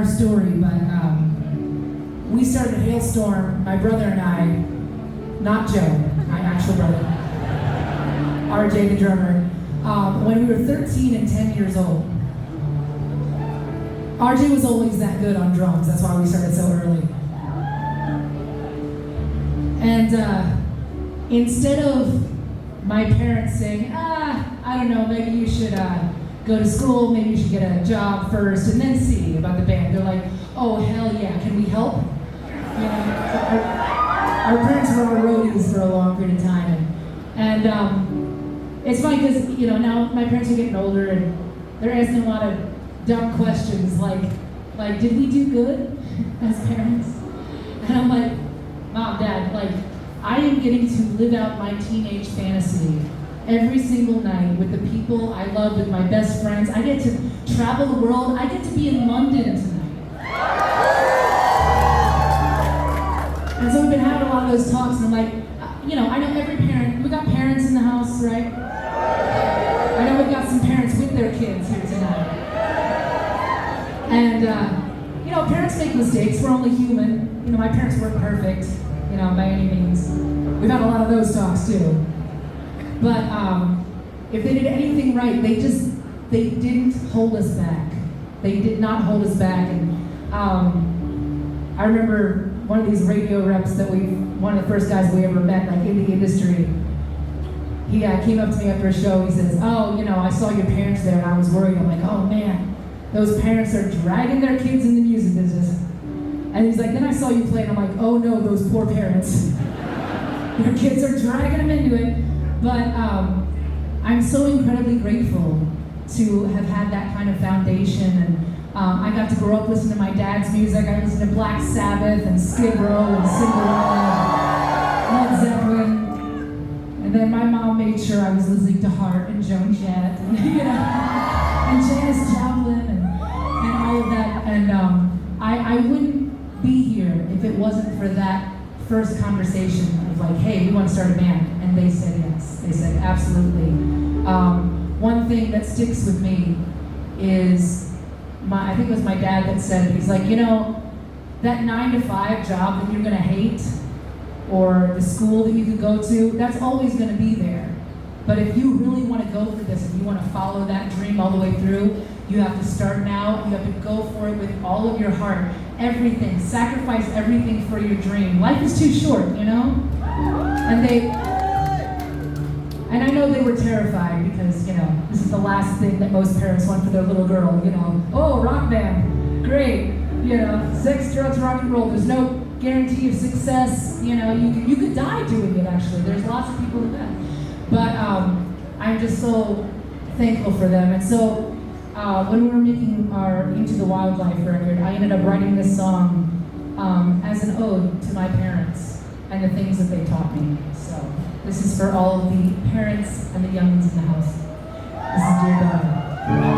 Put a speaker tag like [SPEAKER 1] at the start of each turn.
[SPEAKER 1] our story, but we started a hailstorm, my brother and I, not Joe, my actual brother, RJ the drummer, when we were 13 and 10 years old. RJ was always that good on drums, that's why we started so early. And instead of my parents saying, I don't know, maybe you should go to school, maybe you should get a job first and then see about the band. They're like, oh, hell yeah, can we help? You know, our parents were our roadies for a long period of time. And it's funny because, you know, now my parents are getting older and they're asking a lot of dumb questions like, did we do good as parents? And I'm like, Mom, Dad, like, I am getting to live out my teenage fantasy every single night with the people I love, with my best friends. I get to travel the world. I get to be in London tonight. And so we've been having a lot of those talks, and I'm like, you know, I know every parent, we got parents in the house, right? I know we've got some parents with their kids here tonight. And, you know, parents make mistakes. We're only human. You know, my parents weren't perfect, you know, by any means. We've had a lot of those talks too. But if they did anything right, they didn't hold us back. They did not hold us back. And I remember one of these radio reps that one of the first guys we ever met, like in the industry, he came up to me after a show. He says, oh, you know, I saw your parents there and I was worried. I'm like, oh man, those parents are dragging their kids in the music business. And he's like, then I saw you play, and I'm like, oh no, those poor parents. Their kids are dragging them into it. But I'm so incredibly grateful to have had that kind of foundation. And I got to grow up listening to my dad's music. I listened to Black Sabbath and Skid Row and Cinderella and Led Zeppelin. And then my mom made sure I was listening to Heart and Joan Jett and, you know, and Janis Joplin and all of that. And I wouldn't be here if it wasn't for that first conversation of like, hey, we want to start a band. And they said yes. They said absolutely. One thing that sticks with me is, I think it was my dad that said it. He's like, you know, that 9-to-5 job that you're going to hate, or the school that you could go to, that's always going to be there. But if you really want to go for this, and you want to follow that dream all the way through, you have to start now. You have to go for it with all of your heart. Everything. Sacrifice everything for your dream. Life is too short, you know? And I know they were terrified because, you know, this is the last thing that most parents want for their little girl, you know. Oh, rock band, great. You know, sex, drugs, rock and roll. There's no guarantee of success. You know, you could die doing it, actually. There's lots of people who have. But I'm just so thankful for them. And so when we were making our Into the Wildlife record, I ended up writing this song as an ode to my parents and the things that they taught me. So this is for all of the parents and the young ones in the house. This is Dear God.